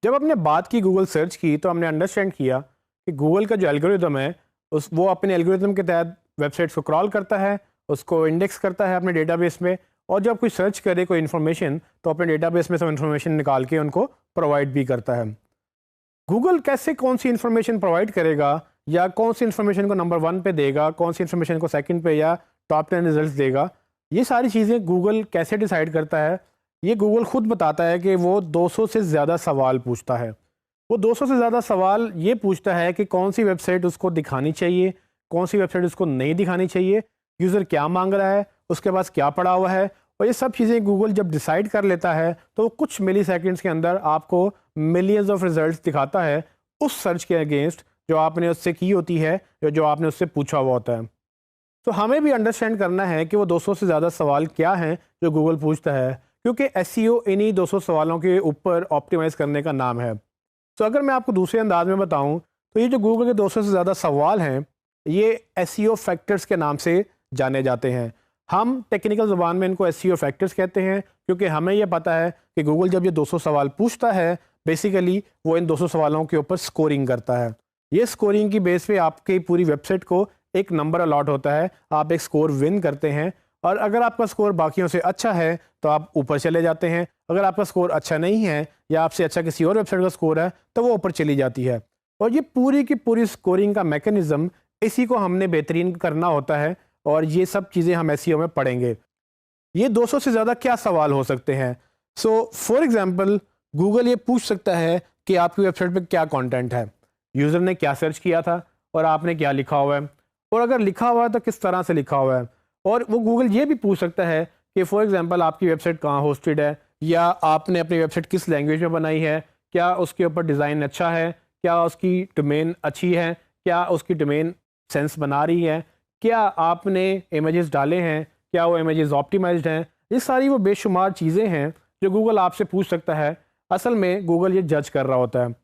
जब हमने बात की गूगल सर्च की तो हमने अंडरस्टैंड किया कि गूगल का जो एल्गोरिदम है वो अपने एल्गोरिदम के तहत वेबसाइट्स को क्रॉल करता है, उसको इंडेक्स करता है अपने डेटाबेस में, और जब कोई सर्च करे कोई इन्फॉर्मेशन तो अपने डेटाबेस में सब इन्फॉर्मेशन निकाल के उनको प्रोवाइड भी करता है। गूगल कैसे कौन सी इन्फॉर्मेशन प्रोवाइड करेगा या कौन सी इन्फॉर्मेशन को नंबर 1 पे देगा, कौन सी इन्फॉर्मेशन को सेकंड पे या टॉप 10 रिजल्ट्स देगा, ये सारी चीज़ें गूगल कैसे डिसाइड करता है, ये गूगल खुद बताता है कि वो 200 से ज़्यादा सवाल पूछता है। वो 200 से ज़्यादा सवाल ये पूछता है कि कौन सी वेबसाइट उसको दिखानी चाहिए, कौन सी वेबसाइट उसको नहीं दिखानी चाहिए, यूज़र क्या मांग रहा है, उसके पास क्या पड़ा हुआ है, और ये सब चीज़ें गूगल जब डिसाइड कर लेता है तो वो कुछ मिली सेकेंड्स के अंदर आपको मिलियंस ऑफ रिजल्ट्स दिखाता है उस सर्च के अगेंस्ट जो आपने उससे की होती है या जो आपने उससे पूछा हुआ होता है। तो हमें भी अंडरस्टैंड करना है कि वो 200 से ज़्यादा सवाल क्या हैं जो गूगल पूछता है, क्योंकि एसईओ इन्हीं 200 सवालों के ऊपर ऑप्टिमाइज़ करने का नाम है। तो अगर मैं आपको दूसरे अंदाज में बताऊं तो ये जो गूगल के 200 से ज़्यादा सवाल हैं ये एसईओ फैक्टर्स के नाम से जाने जाते हैं। हम टेक्निकल ज़ुबान में इनको एसईओ फैक्टर्स कहते हैं, क्योंकि हमें ये पता है कि गूगल जब ये 200 सवाल पूछता है बेसिकली वो इन 200 सवालों के ऊपर स्कोरिंग करता है। ये स्कोरिंग की बेस पे आपकी पूरी वेबसाइट को एक नंबर अलॉट होता है, आप एक स्कोर विन करते हैं, और अगर आपका स्कोर बाकियों से अच्छा है तो आप ऊपर चले जाते हैं, अगर आपका स्कोर अच्छा नहीं है या आपसे अच्छा किसी और वेबसाइट का स्कोर है तो वो ऊपर चली जाती है। और ये पूरी की पूरी स्कोरिंग का मैकेनिज्म, इसी को हमने बेहतरीन करना होता है, और ये सब चीज़ें हम एसईओ में पढ़ेंगे। ये 200 से ज़्यादा क्या सवाल हो सकते हैं? सो फॉर एग्जांपल गूगल ये पूछ सकता है कि आपकी वेबसाइट पे क्या कंटेंट है, यूज़र ने क्या सर्च किया था और आपने क्या लिखा हुआ है, और अगर लिखा हुआ है तो किस तरह से लिखा हुआ है। और वो गूगल ये भी पूछ सकता है कि फॉर एग्जांपल आपकी वेबसाइट कहाँ होस्टेड है, या आपने अपनी वेबसाइट किस लैंग्वेज में बनाई है, क्या उसके ऊपर डिज़ाइन अच्छा है, क्या उसकी डोमेन अच्छी है, क्या उसकी डोमेन सेंस बना रही है, क्या आपने इमेजेस डाले हैं, क्या वो इमेजेस ऑप्टिमाइज्ड हैं। ये सारी वो बेशुमार चीज़ें हैं जो गूगल आपसे पूछ सकता है। असल में गूगल ये जज कर रहा होता है,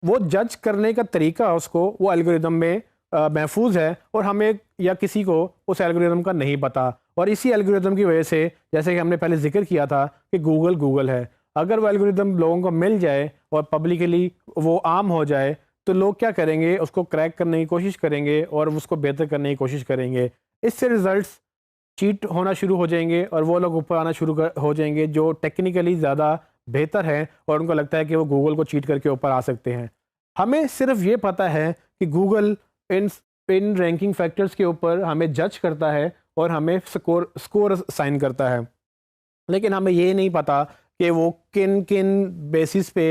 वो जज करने का तरीका उसको वो एल्गोरिदम में महफूज है, और हमें या किसी को उस एल्गोरिदम का नहीं पता। और इसी एल्गोरिदम की वजह से, जैसे कि हमने पहले जिक्र किया था कि गूगल गूगल है, अगर वो एल्गोरिदम लोगों को मिल जाए और पब्लिकली वो आम हो जाए तो लोग क्या करेंगे, उसको क्रैक करने की कोशिश करेंगे और उसको बेहतर करने की कोशिश करेंगे। इससे रिजल्ट्स चीट होना शुरू हो जाएंगे और वो लोग ऊपर आना हो जाएंगे जो टेक्निकली ज़्यादा बेहतर हैं और उनको लगता है कि वो गूगल को चीट करके ऊपर आ सकते हैं। हमें सिर्फ ये पता है कि गूगल इन इन रैंकिंग फैक्टर्स के ऊपर हमें जज करता है और हमें स्कोर साइन करता है, लेकिन हमें ये नहीं पता कि वो किन किन बेसिस पे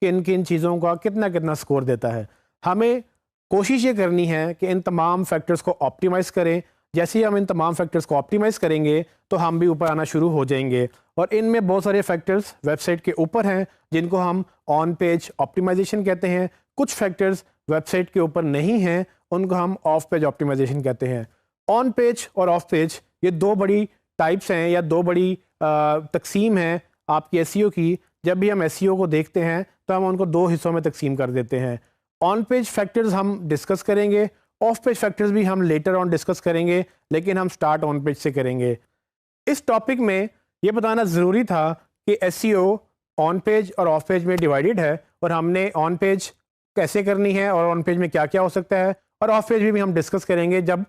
किन किन चीज़ों का कितना कितना स्कोर देता है। हमें कोशिश ये करनी है कि इन तमाम फैक्टर्स को ऑप्टिमाइज़ करें। जैसे ही हम इन तमाम फैक्टर्स को ऑप्टिमाइज़ करेंगे तो हम भी ऊपर आना शुरू हो जाएंगे, और इनमें बहुत सारे फैक्टर्स वेबसाइट के ऊपर हैं जिनको हम ऑन पेज ऑप्टिमाइजेशन कहते हैं। कुछ फैक्टर्स वेबसाइट के ऊपर नहीं हैं, उनको हम ऑफ पेज ऑप्टिमाइजेशन कहते हैं। ऑन पेज और ऑफ पेज ये दो बड़ी टाइप्स हैं या दो बड़ी तकसीम है आपकी एसईओ की। जब भी हम एसईओ को देखते हैं तो हम उनको दो हिस्सों में तकसीम कर देते हैं। ऑन पेज फैक्टर्स हम डिस्कस करेंगे, ऑफ पेज फैक्टर्स भी हम लेटर ऑन डिस्कस करेंगे, लेकिन हम स्टार्ट ऑन पेज से करेंगे। इस टॉपिक में ये बताना ज़रूरी था कि एसईओ ऑन पेज और ऑफ पेज में डिवाइडेड है, और हमने ऑन पेज कैसे करनी है और ऑन पेज में क्या क्या हो सकता है, और ऑफ पेज भी हम डिस्कस करेंगे जब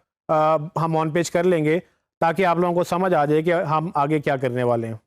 हम ऑन पेज कर लेंगे, ताकि आप लोगों को समझ आ जाए कि हम आगे क्या करने वाले हैं।